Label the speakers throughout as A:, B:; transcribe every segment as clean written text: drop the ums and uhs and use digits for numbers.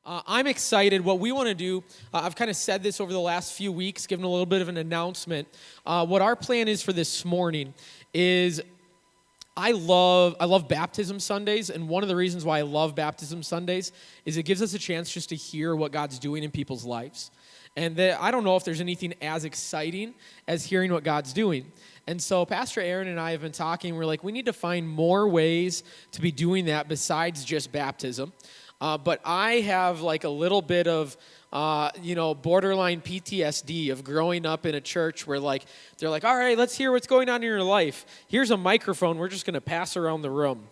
A: I'm excited. What we want to do, I've kind of said this over the last few weeks, given a little bit of an announcement. What our plan is for this morning is I love baptism Sundays, and one of the reasons why I love baptism Sundays is it gives us a chance just to hear what God's doing in people's lives. And I don't know if there's anything as exciting as hearing what God's doing. And so Pastor Aaron and I have been talking. We're like, we need to find more ways to be doing that besides just baptism. But I have like a little bit of, borderline PTSD of growing up in a church where like, they're like, all right, let's hear what's going on in your life. Here's a microphone. We're just going to pass around the room.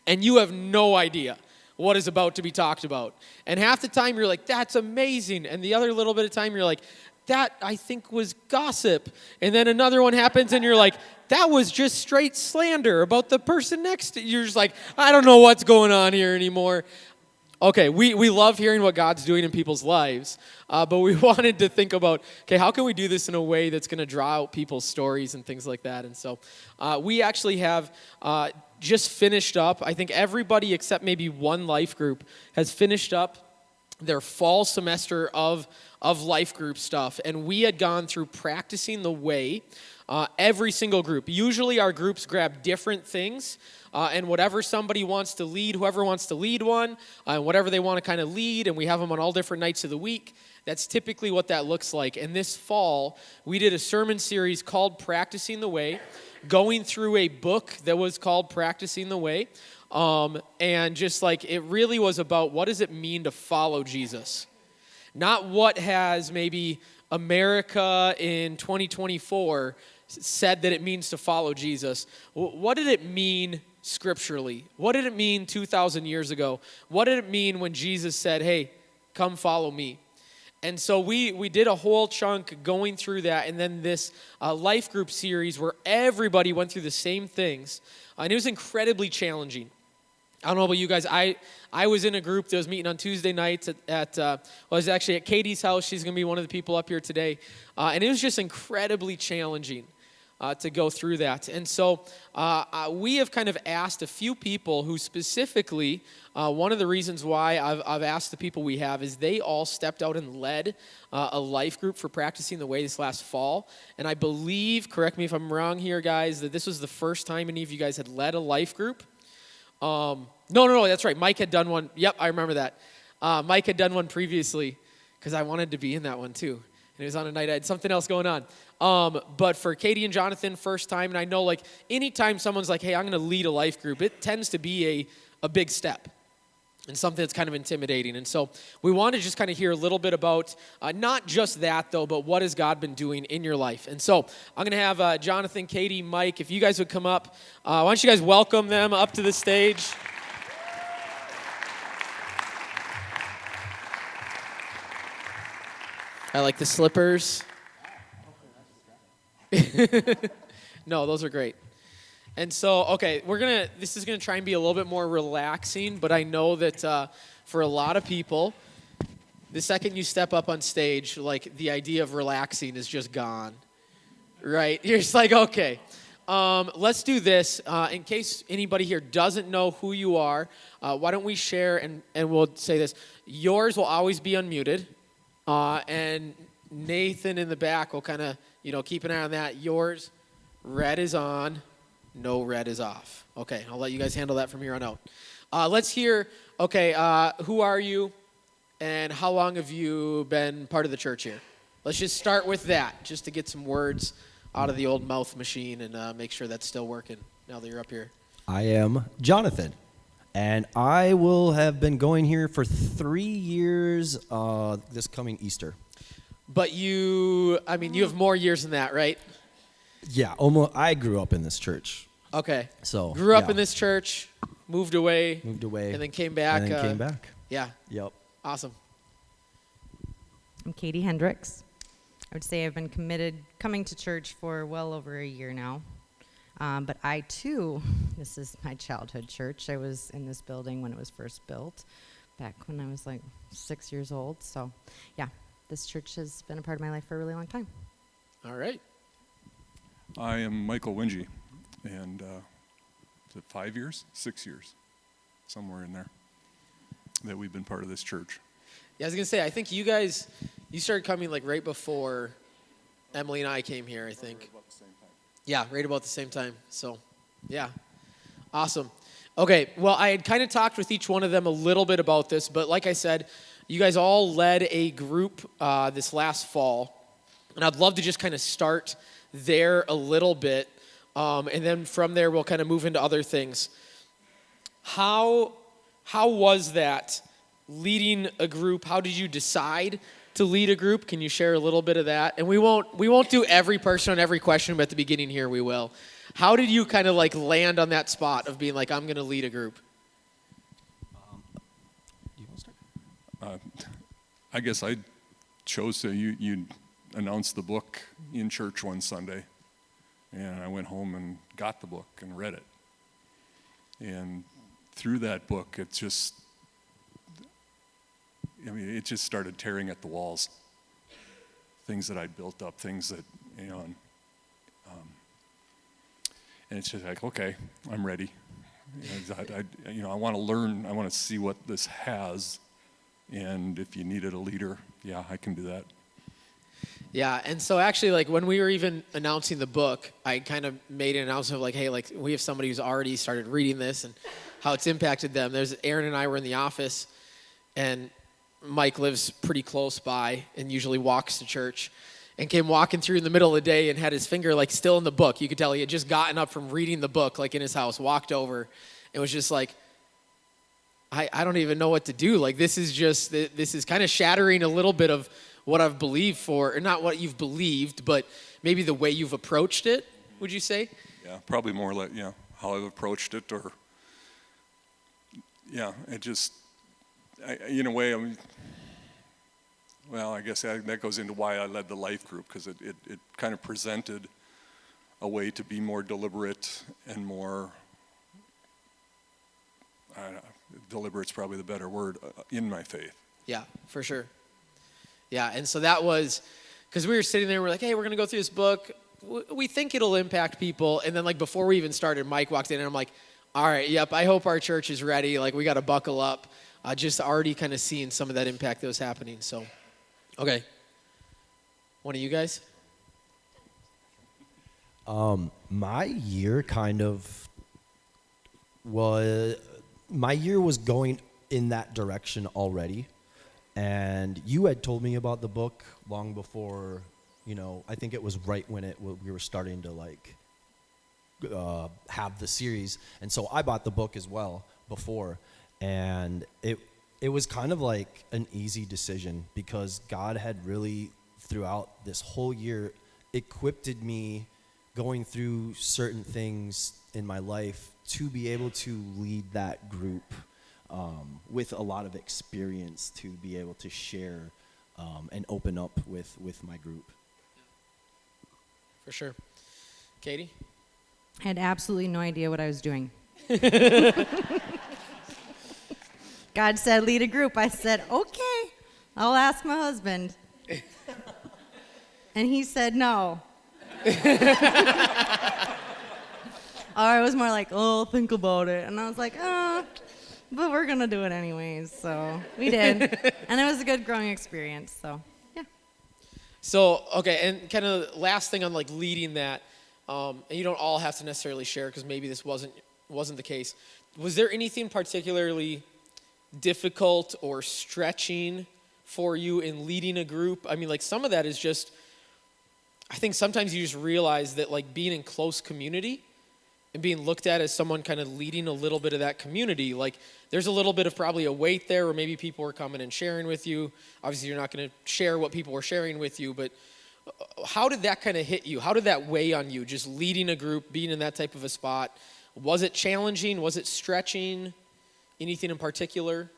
A: And you have no idea what is about to be talked about. And half the time you're like, that's amazing. And the other little bit of time you're like, that I think was gossip. And then another one happens and you're like, that was just straight slander about the person next to you. You're just like, I don't know what's going on here anymore. Okay, we love hearing what God's doing in people's lives, but we wanted to think about, okay, how can we do this in a way that's going to draw out people's stories and things like that? And so we actually have just finished up. I think everybody except maybe one life group has finished up their fall semester of life group stuff, and we had gone through practicing the way. Every single group. Usually our groups grab different things, and whatever somebody wants to lead, whoever wants to lead one, whatever they want to kind of lead, and we have them on all different nights of the week. That's typically what that looks like. And this fall, we did a sermon series called Practicing the Way, going through a book that was called Practicing the Way, and just like it really was about what does it mean to follow Jesus? Not what has maybe America in 2024 said that it means to follow Jesus. What did it mean scripturally? What did it mean 2,000 years ago? What did it mean when Jesus said, hey, come follow me? And so we did a whole chunk going through that, and then this life group series where everybody went through the same things, and it was incredibly challenging. I don't know about you guys. I was in a group that was meeting on Tuesday nights it was actually at Katie's house. She's going to be one of the people up here today. And it was just incredibly challenging to go through that. And so we have kind of asked a few people who specifically, one of the reasons why I've asked the people we have is they all stepped out and led a life group for Practicing the Way this last fall. And I believe, correct me if I'm wrong here, guys, that this was the first time any of you guys had led a life group. No, that's right. Mike had done one. Yep, I remember that. Mike had done one previously because I wanted to be in that one too. And it was on a night I had something else going on. But for Katie and Jonathan, first time, and I know like anytime someone's like, hey, I'm going to lead a life group, it tends to be a big step and something that's kind of intimidating. And so we want to just kind of hear a little bit about not just that though, but what has God been doing in your life. And so I'm going to have Jonathan, Katie, Mike, if you guys would come up. Why don't you guys welcome them up to the stage? I like the slippers. No, those are great. And so, okay, this is going to try and be a little bit more relaxing, but I know that for a lot of people, the second you step up on stage, like the idea of relaxing is just gone, right? You're just like, okay, let's do this. In case anybody here doesn't know who you are, why don't we share, and we'll say this. Yours will always be unmuted, and Nathan in the back will kind of, keep an eye on that. Yours, red is on. No, red is off. Okay, I'll let you guys handle that from here on out. Let's hear, who are you and how long have you been part of the church here? Let's just start with that, just to get some words out of the old mouth machine and make sure that's still working now that you're up here.
B: I am Jonathan, and I will have been going here for 3 years this coming Easter.
A: But you have more years than that, right?
B: Yeah, almost. I grew up in this church.
A: Okay.
B: So
A: grew up in this church, moved away, and then came back. Yeah.
B: Yep.
A: Awesome.
C: I'm Katie Hendricks. I would say I've been coming to church for well over a year now. But I too, this is my childhood church. I was in this building when it was first built, back when I was like 6 years old. So, yeah, this church has been a part of my life for a really long time.
A: All right.
D: I am Michael Wingy, and is it 5 years? 6 years, somewhere in there, that we've been part of this church.
A: Yeah, I was gonna say, I think you started coming like right before Emily and I came here, I think. Yeah, right about the same time. So, yeah, awesome. Okay, well, I had kind of talked with each one of them a little bit about this, but like I said, you guys all led a group this last fall, and I'd love to just kind of start there a little bit, and then from there we'll kind of move into other things. How was that leading a group? How did you decide to lead a group? Can you share a little bit of that? And we won't do every person on every question, but at the beginning here we will. How did you kind of like land on that spot of being like, I'm going to lead a group?
B: Do you want to start?
D: I guess I chose to, you announced the book in church one Sunday, and I went home and got the book and read it. And through that book, it just started tearing at the walls. Things that I'd built up, things that, and it's just like, okay, I'm ready. I want to learn, I want to see what this has, and if you needed a leader, yeah, I can do that.
A: Yeah, and so actually, like, when we were even announcing the book, I kind of made an announcement of, like, hey, like, we have somebody who's already started reading this and how it's impacted them. There's Aaron and I were in the office, and Mike lives pretty close by and usually walks to church, and came walking through in the middle of the day and had his finger, like, still in the book. You could tell he had just gotten up from reading the book, like, in his house, walked over, and was just like, I don't even know what to do. Like, this is kind of shattering a little bit of what I've believed for, or not what you've believed, but maybe the way you've approached it, would you say?
D: Yeah, probably more like, how I've approached it, or, it just, in a way, I guess that goes into why I led the life group, because it kind of presented a way to be more deliberate and more, deliberate's probably the better word, in my faith.
A: Yeah, for sure. Yeah, and so that was, because we were sitting there, we're like, hey, we're going to go through this book. We think it'll impact people. And then, like, before we even started, Mike walked in, and I'm like, all right, yep, I hope our church is ready. Like, we got to buckle up. Just already kind of seeing some of that impact that was happening. So, okay. One of you guys?
B: My year was going in that direction already. And you had told me about the book long before, I think it was right when we were starting to have the series. And so I bought the book as well before. And it was kind of like an easy decision, because God had really, throughout this whole year, equipped me going through certain things in my life to be able to lead that group. With a lot of experience to be able to share and open up with my group.
A: For sure. Katie?
C: I had absolutely no idea what I was doing. God said, lead a group. I said, okay, I'll ask my husband. And he said, no. Or it was more like, oh, think about it. And I was like, but we're going to do it anyways. So we did. And it was a good growing experience. So, yeah.
A: So, okay, and kind of last thing on, like, leading that, and you don't all have to necessarily share, because maybe this wasn't the case. Was there anything particularly difficult or stretching for you in leading a group? I mean, like, some of that is just, I think sometimes you just realize that, like, being in close community and being looked at as someone kind of leading a little bit of that community, like, there's a little bit of probably a weight there, or maybe people are coming and sharing with you. Obviously, you're not going to share what people were sharing with you, but how did that kind of hit you? How did that weigh on you, just leading a group, being in that type of a spot? Was it challenging? Was it stretching? Anything in particular?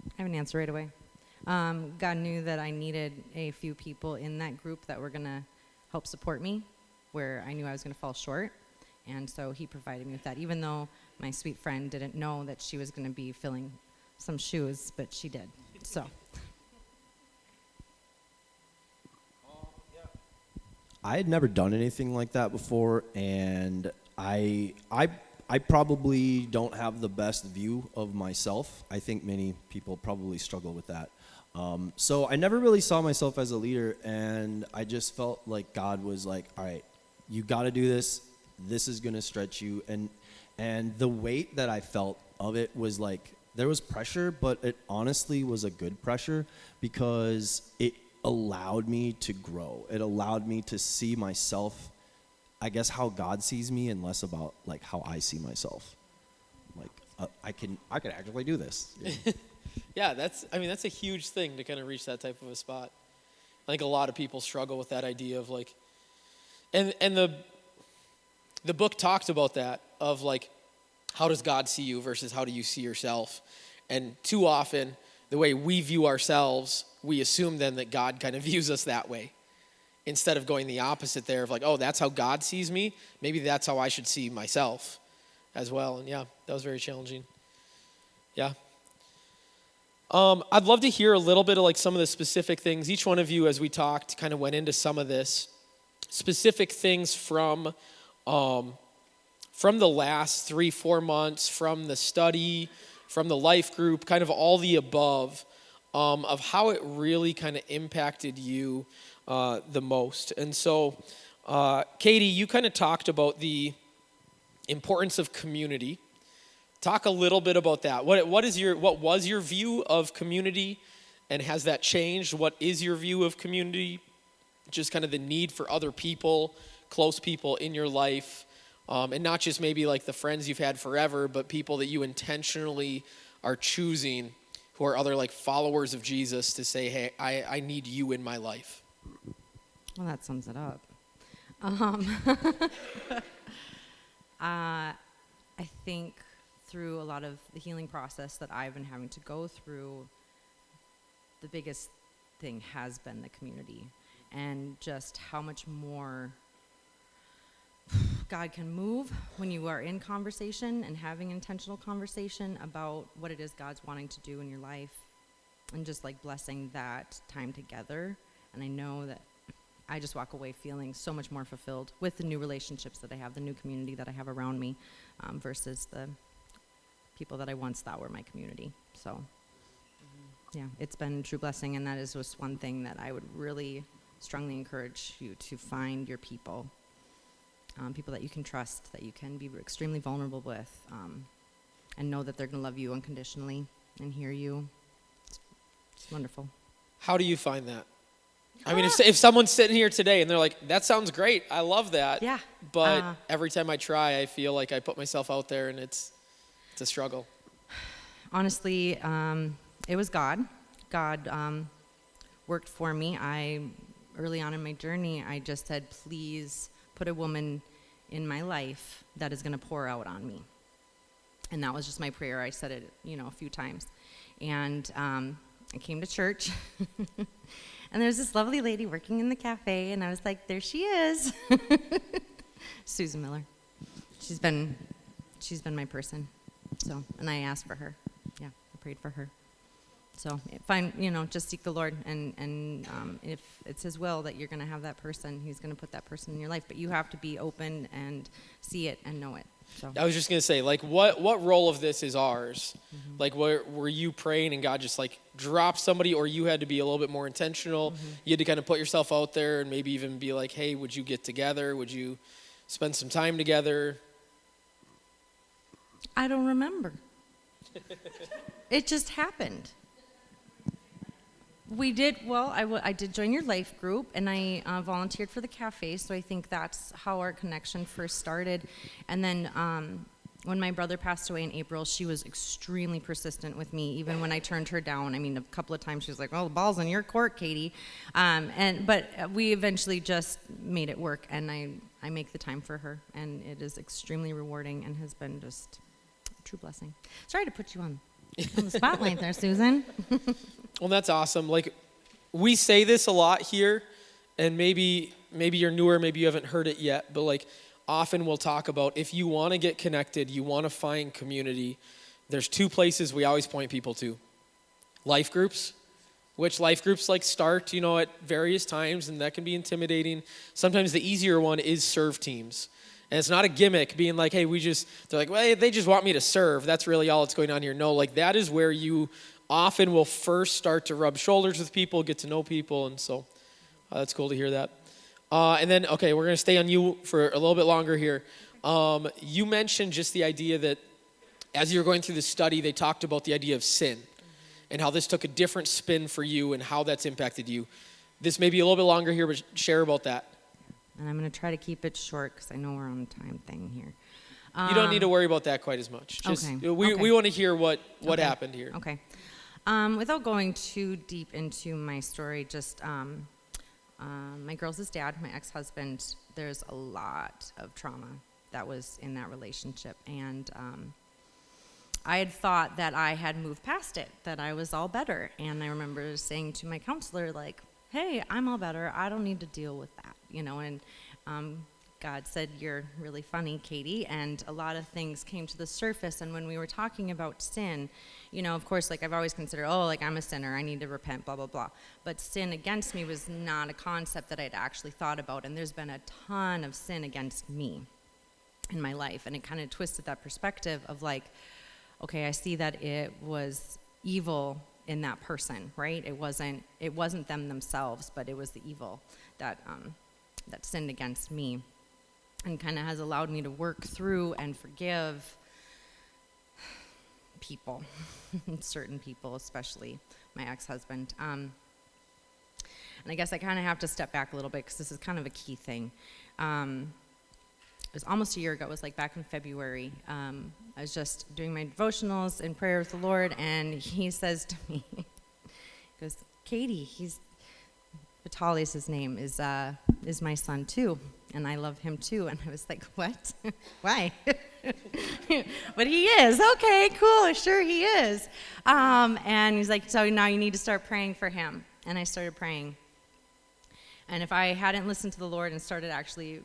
C: I have an answer right away. God knew that I needed a few people in that group that were going to help support me, where I knew I was going to fall short. And so he provided me with that, even though my sweet friend didn't know that she was going to be filling some shoes, but she did. So.
B: I had never done anything like that before, and I I probably don't have the best view of myself. I think many people probably struggle with that. So I never really saw myself as a leader, and I just felt like God was like, all right, you got to do this. This is going to stretch you. And the weight that I felt of it was like, there was pressure, but it honestly was a good pressure because it allowed me to grow. It allowed me to see myself, I guess, how God sees me and less about like how I see myself. Like I can actually do this.
A: Yeah, that's a huge thing to kind of reach that type of a spot. I think a lot of people struggle with that idea of like, and the book talks about that of like, how does God see you versus how do you see yourself? And too often, the way we view ourselves, we assume then that God kind of views us that way. Instead of going the opposite there of like, oh, that's how God sees me, maybe that's how I should see myself as well. And yeah, that was very challenging. Yeah. I'd love to hear a little bit of like some of the specific things. Each one of you, as we talked, kind of went into some of this. Specific things from the last 3-4 months, from the study, from the life group, kind of all the above, of how it really kind of impacted you the most. And so, Katie, you kind of talked about the importance of community. Talk a little bit about that. What was your view of community, and has that changed? What is your view of community? Just kind of the need for other people, close people in your life. And not just maybe like the friends you've had forever, but people that you intentionally are choosing who are other like followers of Jesus to say, hey, I need you in my life.
C: Well, that sums it up. I think through a lot of the healing process that I've been having to go through, the biggest thing has been the community and just how much more God can move when you are in conversation and having intentional conversation about what it is God's wanting to do in your life, and just like blessing that time together. And I know that I just walk away feeling so much more fulfilled with the new relationships that I have, the new community that I have around me, versus the people that I once thought were my community. So yeah, it's been a true blessing, and that is just one thing that I would really strongly encourage you to find your people. People that you can trust, that you can be extremely vulnerable with, and know that they're going to love you unconditionally and hear you. It's wonderful.
A: How do you find that? I mean, if someone's sitting here today and they're like, that sounds great, I love that.
C: Yeah.
A: But every time I try, I feel like I put myself out there and it's a struggle.
C: Honestly, it was God. God worked for me. Early on in my journey, I just said, please put a woman in my life that is going to pour out on me. And that was just my prayer. I said it, a few times. And I came to church, and there was this lovely lady working in the cafe, and I was like, there she is. Susan Miller. She's been my person. So, and I asked for her. Yeah, I prayed for her. So just seek the Lord, and if it's His will that you're going to have that person, He's going to put that person in your life. But you have to be open and see it and know it. So
A: I was just going to say, like, what role of this is ours? Mm-hmm. Like, were you praying and God just like dropped somebody, or you had to be a little bit more intentional? Mm-hmm. You had to kind of put yourself out there and maybe even be like, hey, would you get together? Would you spend some time together?
C: I don't remember. It just happened. We did, I did join your life group, and I volunteered for the cafe, so I think that's how our connection first started. And then when my brother passed away in April, she was extremely persistent with me, even when I turned her down. I mean, a couple of times she was like, oh, the ball's in your court, Katie. But we eventually just made it work, and I make the time for her, and it is extremely rewarding and has been just a true blessing. Sorry to put you on the spotlight there, Susan.
A: Well, that's awesome. Like, we say this a lot here, and maybe you're newer, maybe you haven't heard it yet, but like, often we'll talk about if you want to get connected, you want to find community, there's 2 places we always point people to. Life groups, which life groups like start, at various times, and that can be intimidating. Sometimes the easier one is serve teams. And it's not a gimmick being like, hey, they're like, well, they just want me to serve. That's really all that's going on here. No, like that is where you often will first start to rub shoulders with people, get to know people. And so that's cool to hear that. And then, okay, we're going to stay on you for a little bit longer here. You mentioned just the idea that as you were going through the study, they talked about the idea of sin and how this took a different spin for you and how that's impacted you. This may be a little bit longer here, but share about that.
C: And I'm going to try to keep it short because I know we're on a time thing here.
A: You don't need to worry about that quite as much. Just,
C: Okay.
A: We want to hear what
C: Okay.
A: happened here.
C: Okay. Without going too deep into my story, just my girls' dad, my ex-husband, there's a lot of trauma that was in that relationship. And I had thought that I had moved past it, that I was all better. And I remember saying to my counselor, like, hey, I'm all better. I don't need to deal with that, and God said, you're really funny, Katie, and a lot of things came to the surface. And when we were talking about sin, of course, like I've always considered, like I'm a sinner, I need to repent, blah, blah, blah. But sin against me was not a concept that I'd actually thought about, and there's been a ton of sin against me in my life, and it kind of twisted that perspective of like, okay, I see that it was evil in that person, right? It wasn't them themselves, but it was the evil that sinned against me, and kind of has allowed me to work through and forgive people, certain people, especially my ex-husband. And I guess I kind of have to step back a little bit because this is kind of a key thing. It was almost a year ago. It was like back in February. I was just doing my devotionals in prayer with the Lord, and he says to me, he goes, Katie, Vitaly is his name, is my son too, and I love him too. And I was like, what? Why? But he is. Okay, cool, sure he is. And he's like, so now you need to start praying for him. And I started praying. And if I hadn't listened to the Lord and started actually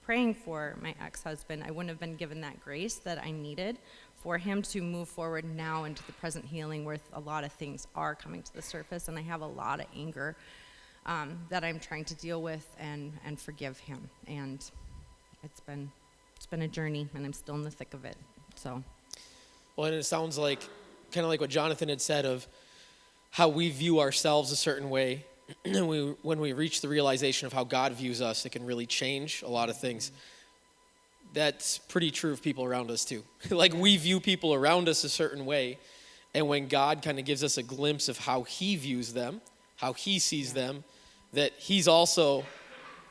C: praying for my ex-husband, I wouldn't have been given that grace that I needed for him to move forward now into the present healing, where a lot of things are coming to the surface, and I have a lot of anger that I'm trying to deal with and forgive him. And it's been a journey, and I'm still in the thick of it. So,
A: Well, and it sounds like kind of like what Jonathan had said of how we view ourselves a certain way. And when we reach the realization of how God views us, it can really change a lot of things. That's pretty true of people around us too. Like we view people around us a certain way, and when God kind of gives us a glimpse of how he views them, how he sees them, that he's also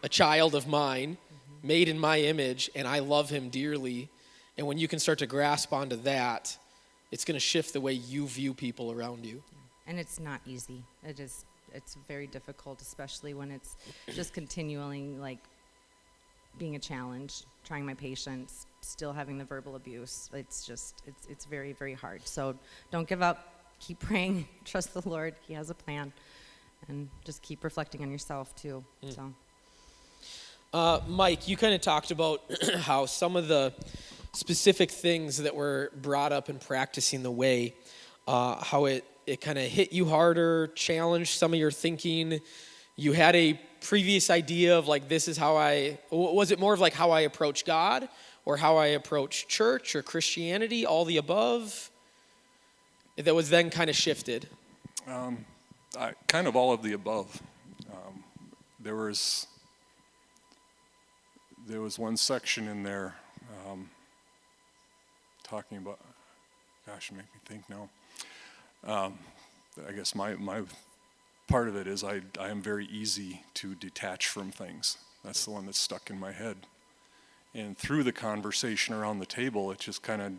A: a child of mine, made in my image, and I love him dearly. And when you can start to grasp onto that, it's going to shift the way you view people around you.
C: and it's not easy. It's very difficult, especially when it's just continually like being a challenge, trying my patience, still having the verbal abuse. It's very, very hard. So don't give up. Keep praying. Trust the Lord. He has a plan. And just keep reflecting on yourself too. So,
A: Mike, you kind of talked about how some of the specific things that were brought up in practicing the way, how it kind of hit you harder, challenged some of your thinking. You had a previous idea of like, this is how was it more of like how I approach God or how I approach church or Christianity, all the above? That was then kind of shifted.
D: Kind of all of the above. There was one section in there talking about, gosh, make me think now. I guess my part of it is I am very easy to detach from things. That's the one that's stuck in my head. And through the conversation around the table, it just kind of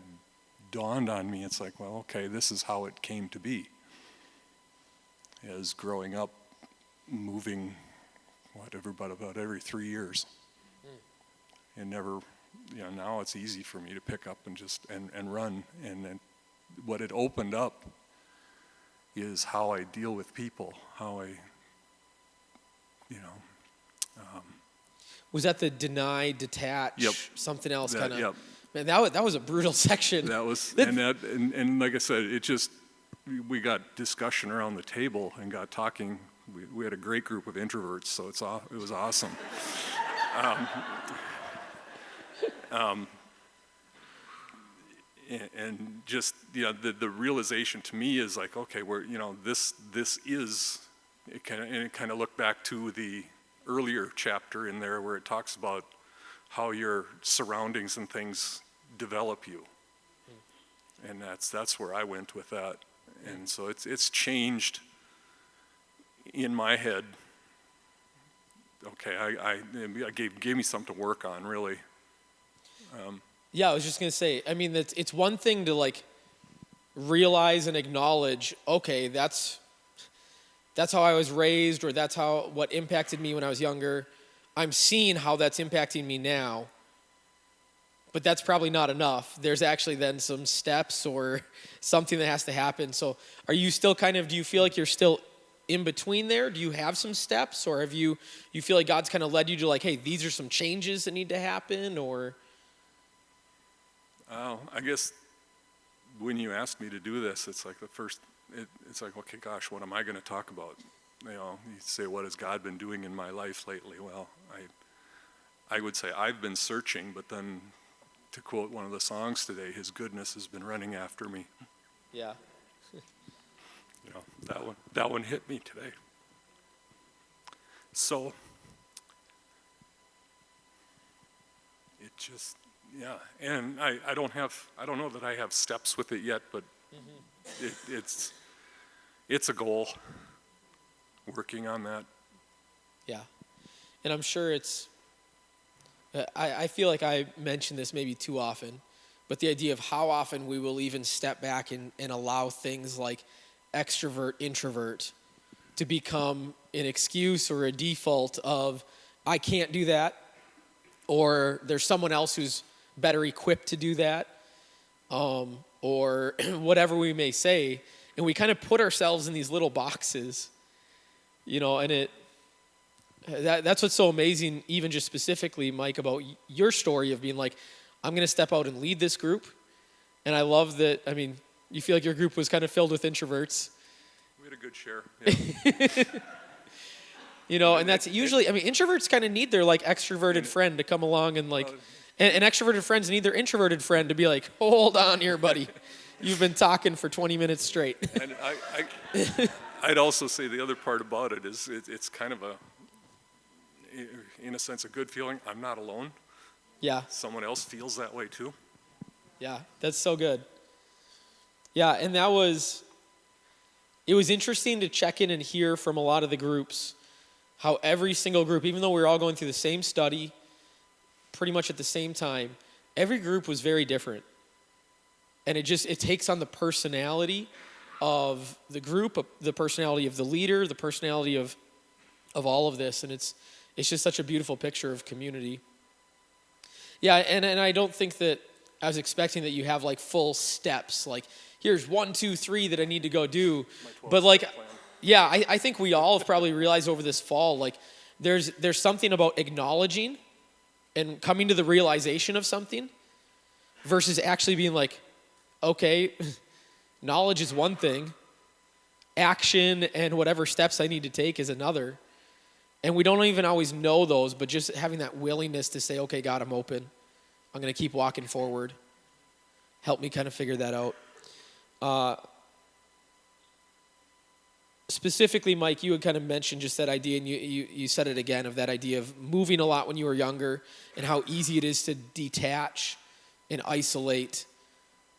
D: dawned on me. It's like, well, okay, this is how it came to be. As growing up, moving, about every 3 years. And never, now it's easy for me to pick up and just, and run. And then what it opened up is how I deal with people, how I,
A: Was that the deny, detach,
D: Yep.
A: something else kind of?
D: Yep.
A: Man, that was a brutal section.
D: That was, and like I said, it just, we got discussion around the table and got talking. We had a great group of introverts, so it was awesome. And just, the realization to me is like, okay, this is, it kind of looked back to the earlier chapter in there where it talks about how your surroundings and things develop you. And that's where I went with that. And so it's changed in my head. Okay, it gave me something to work on, really.
A: Yeah, I was just gonna say. I mean, it's one thing to like realize and acknowledge. Okay, that's how I was raised, or that's what impacted me when I was younger. I'm seeing how that's impacting me now. But that's probably not enough. There's actually then some steps or something that has to happen. So are you still do you feel like you're still in between there? Do you have some steps, or have you feel like God's kind of led you to like, hey, these are some changes that need to happen, or?
D: I guess when you asked me to do this, it's like it's like, okay, gosh, what am I going to talk about? You say, what has God been doing in my life lately? Well, I would say I've been searching, but then to quote one of the songs today, his goodness has been running after me.
A: Yeah.
D: That one hit me today. So it just, and I don't know that I have steps with it yet, but it's a goal, working on that.
A: Yeah. And I'm sure I feel like I mention this maybe too often, but the idea of how often we will even step back and allow things like extrovert, introvert to become an excuse or a default of, I can't do that, or there's someone else who's better equipped to do that, or whatever we may say, and we kind of put ourselves in these little boxes, and that's what's so amazing, even just specifically, Mike, about your story of being like, I'm going to step out and lead this group. And I love that, you feel like your group was kind of filled with introverts.
D: We had a good share.
A: Yeah. And that's usually, introverts kind of need their like extroverted friend to come along and like, and extroverted friends need their introverted friend to be like, hold on here, buddy. You've been talking for 20 minutes straight.
D: And I'd also say the other part about it is it's kind of in a sense, a good feeling. I'm not alone.
A: Yeah.
D: Someone else feels that way too.
A: Yeah, that's so good. Yeah, and it was interesting to check in and hear from a lot of the groups how every single group, even though we were all going through the same study pretty much at the same time, every group was very different. And it takes on the personality of the group, the personality of the leader, the personality of all of this, and it's just such a beautiful picture of community. Yeah, and I don't think that I was expecting that you have like full steps, like here's 1, 2, 3 that I need to go do. But like, yeah, I think we all have probably realized over this fall, like there's something about acknowledging and coming to the realization of something versus actually being like, okay, knowledge is one thing, action and whatever steps I need to take is another. And we don't even always know those, but just having that willingness to say, okay, God, I'm open. I'm going to keep walking forward. Help me kind of figure that out. Specifically, Mike, you had kind of mentioned just that idea, and you said it again, of that idea of moving a lot when you were younger and how easy it is to detach and isolate.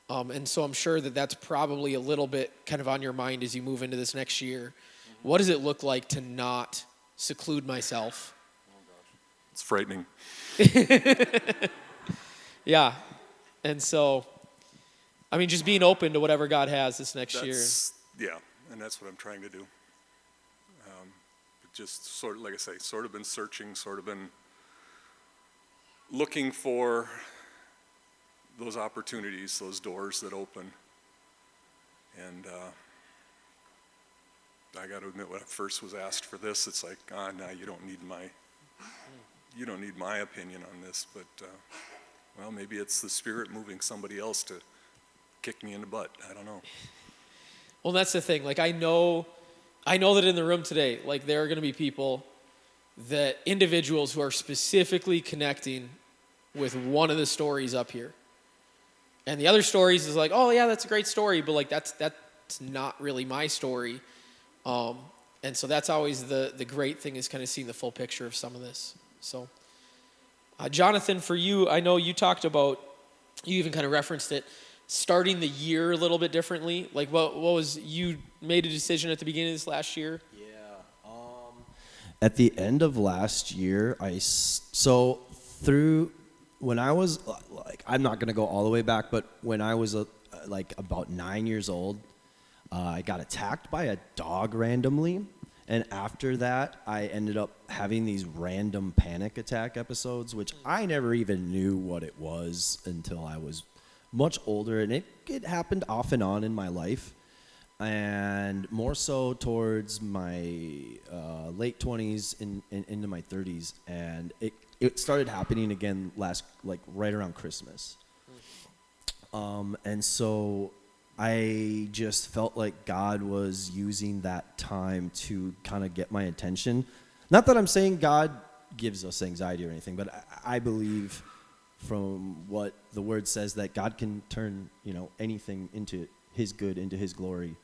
A: And so I'm sure that that's probably a little bit kind of on your mind as you move into this next year. What does it look like to not seclude myself?
D: Oh gosh, it's frightening.
A: Yeah, and so, just being open to whatever God has this next year.
D: Yeah, and that's what I'm trying to do. But just sort of, like I say, sort of been searching, sort of been looking for those opportunities, those doors that open. And I got to admit, when I first was asked for this, it's like, no, you don't need my opinion on this. But well, maybe it's the Spirit moving somebody else to kick me in the butt. I don't know.
A: Well, that's the thing. Like I know that in the room today, like there are going to be individuals who are specifically connecting with one of the stories up here. And the other stories is like, oh yeah, that's a great story, but like that's not really my story. And so that's always the great thing, is kind of seeing the full picture of some of this. So, Jonathan, for you, I know you talked about, you even kind of referenced it, starting the year a little bit differently. Like what was, you made a decision at the beginning of this last year?
B: Yeah. At the end of last year, when I was like, I'm not gonna go all the way back, but when I was like about 9 years old, I got attacked by a dog randomly, and after that, I ended up having these random panic attack episodes, which I never even knew what it was until I was much older, and it happened off and on in my life, and more so towards my late 20s into my 30s, and it started happening again right around Christmas. And so I just felt like God was using that time to kind of get my attention. Not that I'm saying God gives us anxiety or anything, but I believe from what the word says that God can turn, anything into his good, into his glory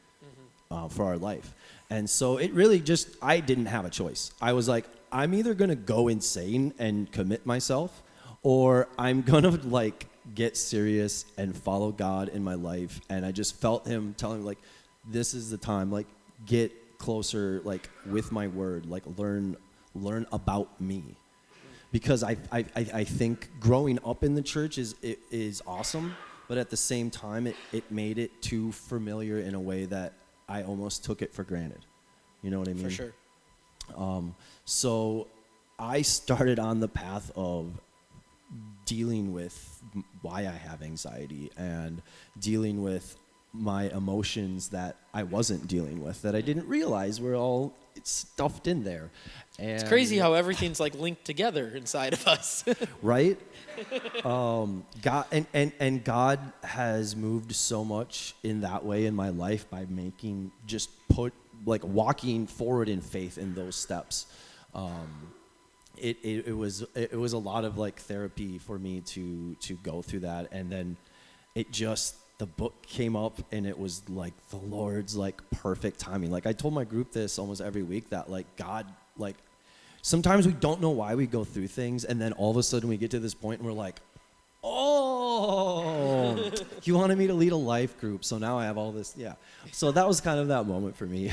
B: for our life. And so it really just, I didn't have a choice. I was like, I'm either going to go insane and commit myself, or I'm going to get serious and follow God in my life. And I just felt him telling me, this is the time, get closer, with my word, learn about me. Because I think growing up in the church is awesome, but at the same time, it made it too familiar in a way that I almost took it for granted. You know what I mean?
A: For sure.
B: So I started on the path of dealing with why I have anxiety and dealing with my emotions that I wasn't dealing with, that I didn't realize were all stuffed in there. And
A: It's crazy how everything's linked together inside of us.
B: right? God and God has moved so much in that way in my life by walking forward in faith in those steps. It was a lot of therapy for me to go through that, and then the book came up, and it was the Lord's perfect timing. I told my group this almost every week, that God, sometimes we don't know why we go through things, and then all of a sudden we get to this point and we're like, oh, you wanted me to lead a life group, so now I have all this. Yeah, so that was kind of that moment for me.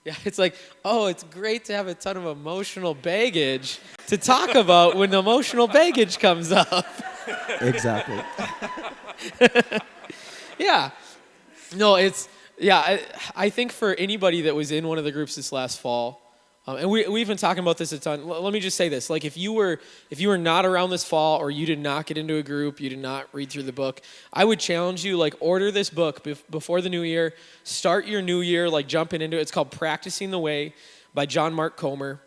A: Yeah, it's it's great to have a ton of emotional baggage to talk about when the emotional baggage comes up.
B: Exactly.
A: Yeah. No, I think for anybody that was in one of the groups this last fall, and we've been talking about this a ton. Let me just say this: if you were not around this fall, or you did not get into a group, you did not read through the book, I would challenge you, order this book before the new year. Start your new year, jumping into it. It's called Practicing the Way by John Mark Comer.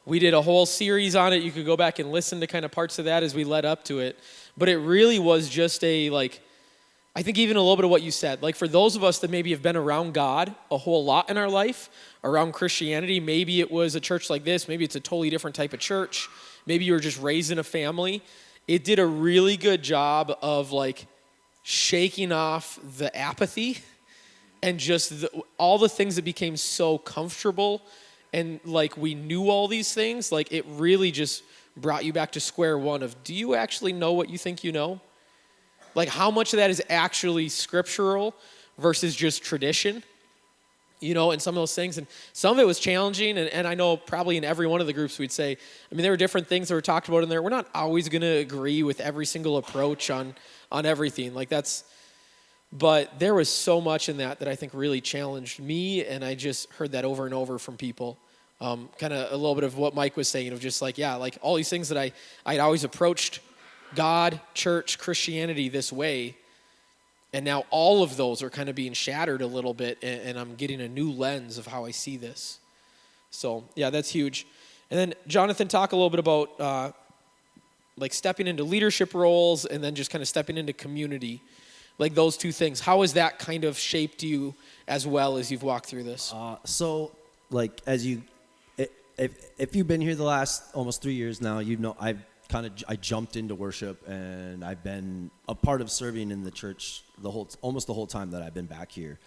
A: We did a whole series on it. You could go back and listen to kind of parts of that as we led up to it. But it really was just I think even a little bit of what you said, for those of us that maybe have been around God a whole lot in our life, around Christianity, maybe it was a church like this, maybe it's a totally different type of church, maybe you were just raised in a family, it did a really good job of shaking off the apathy and just all the things that became so comfortable, and we knew all these things, it really just brought you back to square one of, do you actually know what you think you know? How much of that is actually scriptural versus just tradition, and some of those things. And some of it was challenging, and I know probably in every one of the groups we'd say, there were different things that were talked about in there. We're not always going to agree with every single approach on everything. But there was so much in that I think really challenged me, and I just heard that over and over from people. Kind of a little bit of what Mike was saying of just all these things that I'd always approached God, church, Christianity this way, and now all of those are kind of being shattered a little bit, and I'm getting a new lens of how I see this. So yeah, that's huge. And then Jonathan, talk a little bit about stepping into leadership roles and then just kind of stepping into community, those two things. How has that kind of shaped you as well as you've walked through this?
B: If you've been here the last almost 3 years now, I've I jumped into worship, and I've been a part of serving in the church almost the whole time that I've been back here.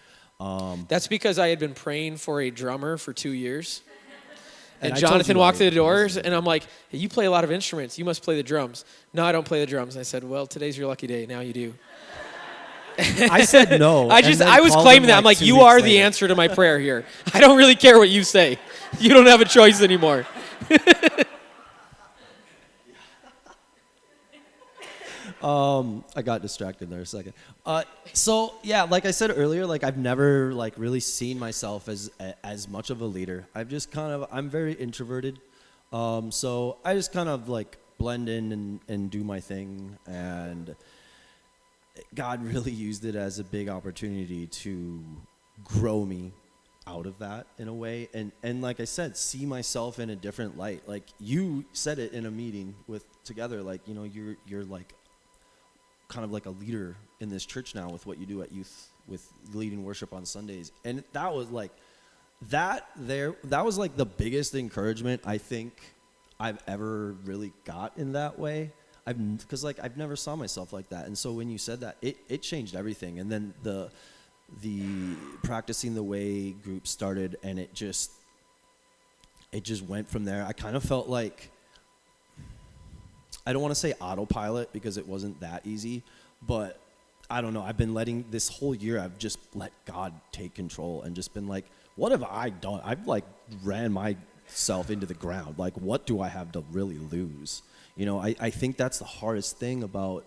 A: That's because I had been praying for a drummer for 2 years. And
B: I told
A: Jonathan
B: you
A: walked through the
B: I-
A: doors, and I'm like, hey, you play a lot of instruments. You must play the drums. No, I don't play the drums. And I said, well, today's your lucky day. Now you do.
B: I said no.
A: I was claiming that. I'm like, you are the answer to my prayer here. I don't really care what you say. You don't have a choice anymore.
B: I got distracted there a second. So yeah, like I said earlier, like I've never like really seen myself as much of a leader. I'm very introverted. So I just kind of like blend in and do my thing, and God really used it as a big opportunity to grow me out of that in a way, and like I said, see myself in a different light. Like you said it in a meeting together, like, you know, you're like kind of like a leader in this church now with what you do at youth, with leading worship on Sundays. And that was like that was like the biggest encouragement I think I've ever really got in that way. Because like I've never saw myself like that. And so when you said that, it changed everything. And then the practicing the way group started, and it just went from there. I kind of felt like, I don't want to say autopilot because it wasn't that easy, but I don't know. I've been this whole year, I've just let God take control and just been like, what have I done? I've like ran myself into the ground. Like, what do I have to really lose? You know, I think that's the hardest thing about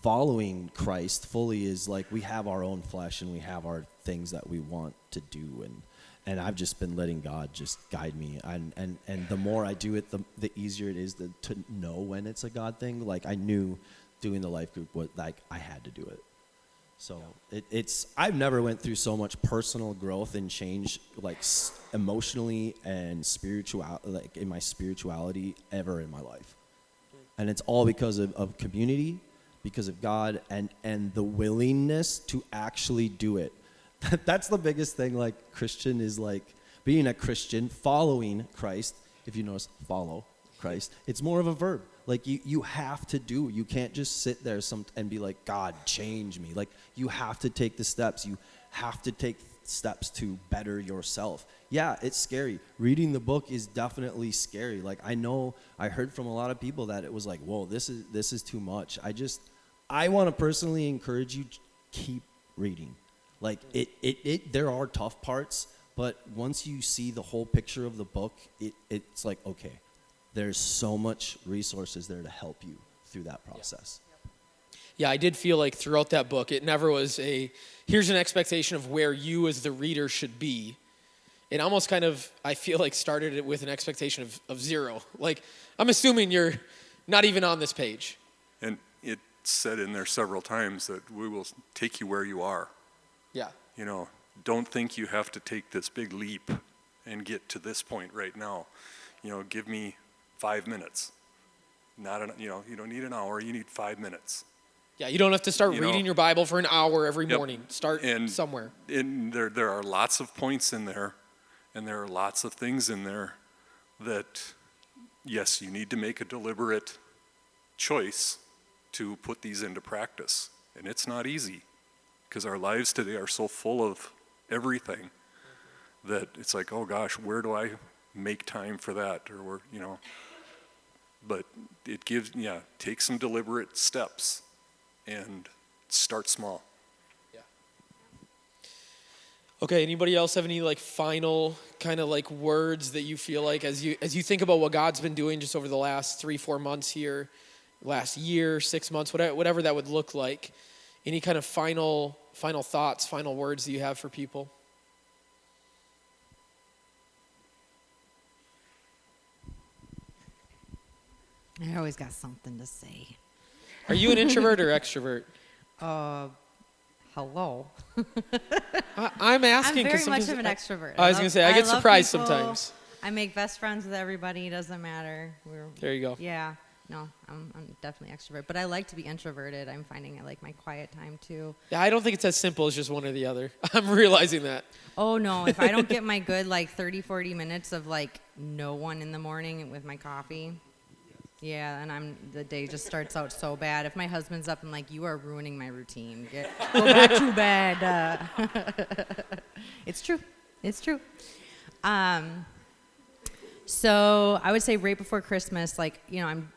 B: following Christ fully is like we have our own flesh and we have our things that we want to do, and I've just been letting God just guide me, and the more I do it, the easier it is to know when it's a God thing. Like I knew doing the life group was like I had to do it. So I've never went through so much personal growth and change, like emotionally and like in my spirituality ever in my life. And it's all because of community, because of God, and the willingness to actually do it. That's the biggest thing. Like Christian is like being a Christian, following Christ. If you notice, follow Christ. It's more of a verb. Like you have to do. You can't just sit there and be like, God, change me. Like you have to take the steps. You have to take steps to better yourself. Yeah, it's scary. Reading the book is definitely scary. Like I heard from a lot of people that it was like, whoa, this is too much. I want to personally encourage you to keep reading. Like there are tough parts, but once you see the whole picture of the book, it's like, okay, there's so much resources there to help you through that process.
A: Yeah, I did feel like throughout that book, it never was here's an expectation of where you as the reader should be. It almost kind of, I feel like, started it with an expectation of zero. Like, I'm assuming you're not even on this page.
D: And it said in there several times that we will take you where you are.
A: Yeah.
D: You know, don't think you have to take this big leap and get to this point right now. You know, give me 5 minutes. You don't need an hour, you need 5 minutes.
A: Yeah, you don't have to start reading your Bible for an hour every morning. Start somewhere.
D: And there are lots of points in there, and there are lots of things in there that, yes, you need to make a deliberate choice to put these into practice. And it's not easy, because our lives today are so full of everything that it's like, oh gosh, where do I make time for that? Or but it gives, take some deliberate steps and start small.
A: Yeah. Okay, anybody else have any like final kind of like words that you feel like as you think about what God's been doing just over the last 3-4 months here, last year, 6 months, whatever that would look like? Any kind of final thoughts, final words that you have for people?
C: I always got something to say.
A: Are you an introvert or extrovert?
C: Hello.
A: I'm asking.
C: I'm very
A: 'cause
C: much
A: sometimes
C: of an extrovert.
A: I was going to say, I get
C: love
A: surprised
C: people.
A: sometimes.
C: I make best friends with everybody. Doesn't matter.
A: There you go.
C: Yeah. No, I'm definitely extrovert. But I like to be introverted. I'm finding I like my quiet time too.
A: Yeah, I don't think it's as simple as just one or the other. I'm realizing that.
C: Oh, no. If I don't get my good like 30, 40 minutes of like no one in the morning with my coffee, Yeah, and the day just starts out so bad. If my husband's up, I'm like, you are ruining my routine. Go back to bed. It's true. It's true. So I would say right before Christmas, like, I'm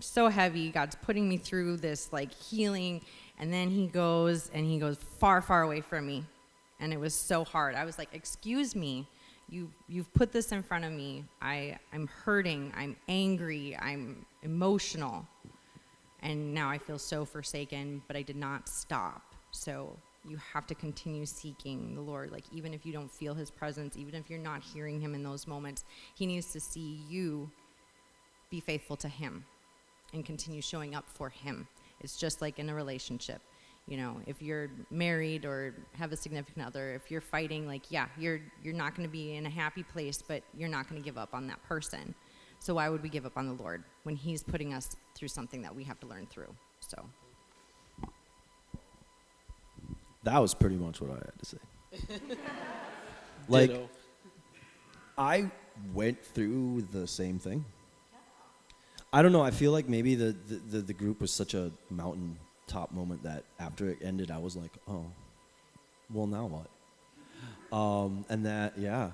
C: so heavy. God's putting me through this like healing, and then he goes far, far away from me. And it was so hard. I was like, excuse me, you've put this in front of me. I'm hurting, I'm angry, I'm emotional. And now I feel so forsaken, but I did not stop. So you have to continue seeking the Lord. Like, even if you don't feel his presence, even if you're not hearing him in those moments, he needs to see you be faithful to him and continue showing up for him. It's just like in a relationship. If you're married or have a significant other, if you're fighting, like, yeah, you're not going to be in a happy place, but you're not going to give up on that person. So why would we give up on the Lord when he's putting us through something that we have to learn through? So
B: That was pretty much what I had to say. Like,
A: Ditto.
B: I went through the same thing. I don't know. I feel like maybe the group was such a mountaintop moment that after it ended, I was like, oh, well, now what? And that, yeah.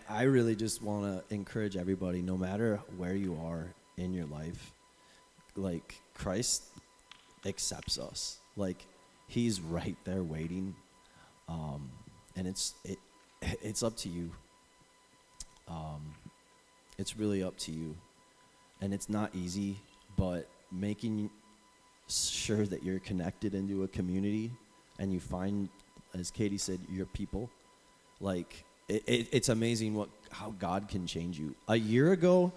B: I really just want to encourage everybody, no matter where you are in your life, like, Christ accepts us. Like, he's right there waiting. And it's up to you. It's really up to you. And it's not easy, but making sure that you're connected into a community and you find, as Katie said, your people, like, it's amazing how God can change you. A year ago,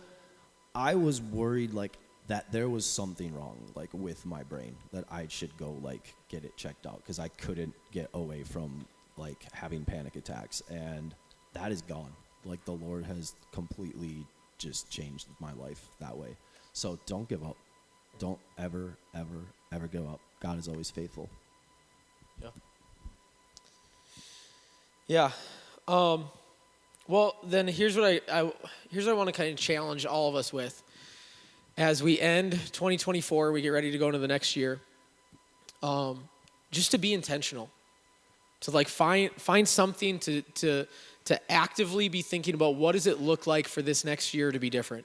B: I was worried, like, that there was something wrong, like, with my brain, that I should go, like, get it checked out, because I couldn't get away from, like, having panic attacks, and that is gone. Like, the Lord has completely just changed my life that way. So don't give up. Don't ever, ever, ever give up. God is always faithful.
A: Yeah. Well, then here's what I want to kind of challenge all of us with. As we end 2024, we get ready to go into the next year, just to be intentional, to like find something to actively be thinking about, what does it look like for this next year to be different.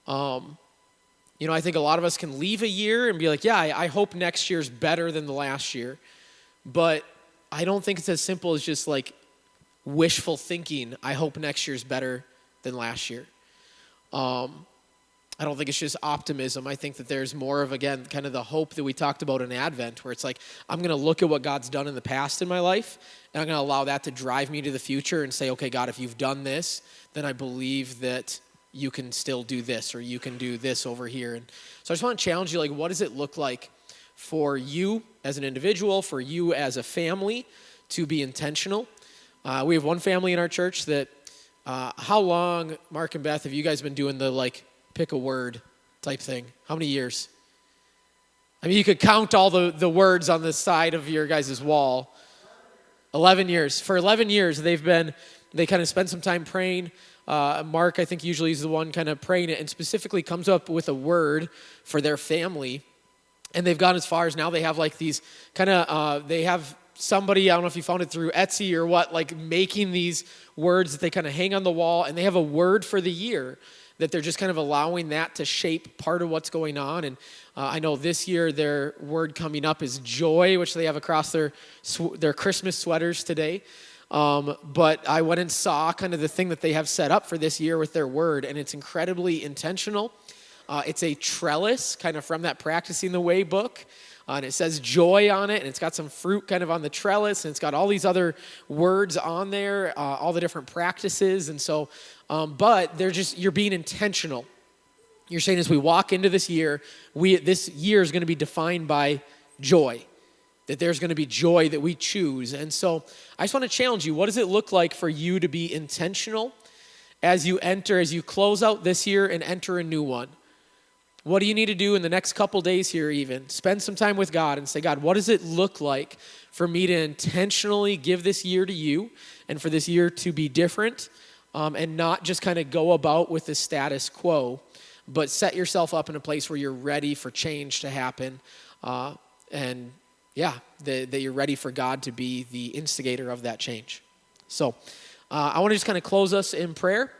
A: I think a lot of us can leave a year and be like, yeah, I hope next year's better than the last year, but I don't think it's as simple as just like wishful thinking. I hope next year's better than last year. I don't think it's just optimism. I think that there's more of, again, kind of the hope that we talked about in Advent, where it's like, I'm going to look at what God's done in the past in my life, and I'm going to allow that to drive me to the future and say, okay, God, if you've done this, then I believe that you can still do this, or you can do this over here. And so I just want to challenge you, like, what does it look like for you as an individual, for you as a family, to be intentional? We have one family in our church that, how long, Mark and Beth, have you guys been doing the, like, pick a word type thing? How many years? I mean, you could count all the words on the side of your guys' wall. 11 years. For 11 years, they kind of spend some time praying. Mark, I think, usually is the one kind of praying it and specifically comes up with a word for their family. And they've gone as far as now they have like these kind of, they have somebody, I don't know if you found it through Etsy or what, like making these words that they kind of hang on the wall, and they have a word for the year that they're just kind of allowing that to shape part of what's going on. And I know this year their word coming up is joy, which they have across their Christmas sweaters today. But I went and saw kind of the thing that they have set up for this year with their word, and it's incredibly intentional. It's a trellis, kind of from that Practicing the Way book. And it says joy on it, and it's got some fruit kind of on the trellis, and it's got all these other words on there, all the different practices. And so, but you're being intentional. You're saying as we walk into this year, this year is going to be defined by joy, that there's going to be joy that we choose. And so I just want to challenge you. What does it look like for you to be intentional as you close out this year and enter a new one? What do you need to do in the next couple days here even? Spend some time with God and say, God, what does it look like for me to intentionally give this year to you and for this year to be different, and not just kind of go about with the status quo, but set yourself up in a place where you're ready for change to happen. And yeah, that you're ready for God to be the instigator of that change. So I want to just kind of close us in prayer,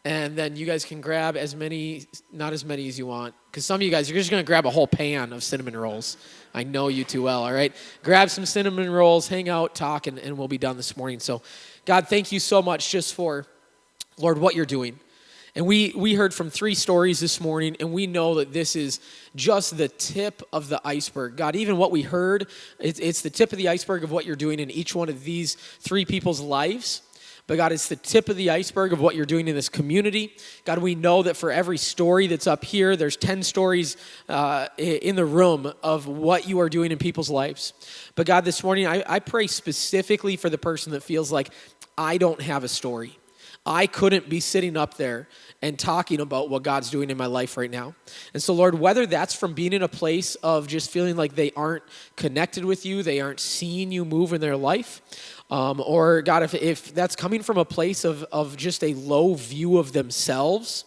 A: and then you guys can grab as many, not as many as you want, because some of you guys, you're just going to grab a whole pan of cinnamon rolls. I know you too well, all right? Grab some cinnamon rolls, hang out, talk, and we'll be done this morning. So God, thank you so much just for, Lord, what you're doing. And we heard from 3 stories this morning, and we know that this is just the tip of the iceberg. God, even what we heard, it's the tip of the iceberg of what you're doing in each one of these 3 people's lives. But God, it's the tip of the iceberg of what you're doing in this community. God, we know that for every story that's up here, there's 10 stories in the room of what you are doing in people's lives. But God, this morning, I pray specifically for the person that feels like, I don't have a story. I couldn't be sitting up there and talking about what God's doing in my life right now. And so, Lord, whether that's from being in a place of just feeling like they aren't connected with you, they aren't seeing you move in their life, or God, if that's coming from a place of just a low view of themselves,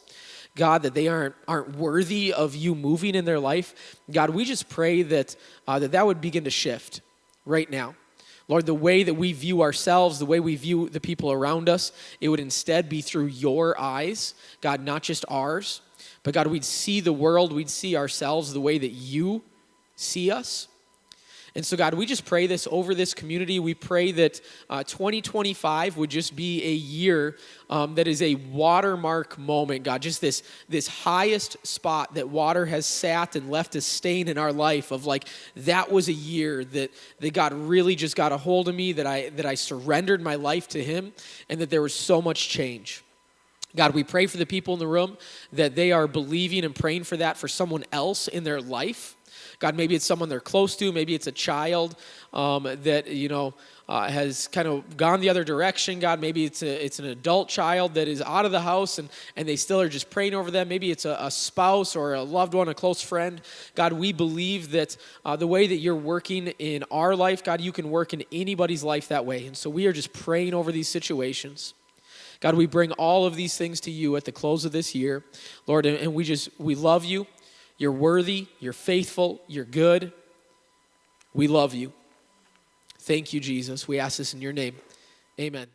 A: God, that they aren't worthy of you moving in their life, God, we just pray that that would begin to shift right now. Lord, the way that we view ourselves, the way we view the people around us, it would instead be through your eyes, God, not just ours. But God, we'd see the world, we'd see ourselves the way that you see us. And so, God, we just pray this over this community. We pray that 2025 would just be a year that is a watermark moment, God, just this highest spot that water has sat and left a stain in our life of like, that was a year that God really just got a hold of me, that I surrendered my life to him, and that there was so much change. God, we pray for the people in the room that they are believing and praying for that for someone else in their life. God, maybe it's someone they're close to. Maybe it's a child that, has kind of gone the other direction. God, maybe it's an adult child that is out of the house and they still are just praying over them. Maybe it's a spouse or a loved one, a close friend. God, we believe that the way that you're working in our life, God, you can work in anybody's life that way. And so we are just praying over these situations. God, we bring all of these things to you at the close of this year, Lord, and we love you. You're worthy, you're faithful, you're good. We love you. Thank you, Jesus. We ask this in your name. Amen.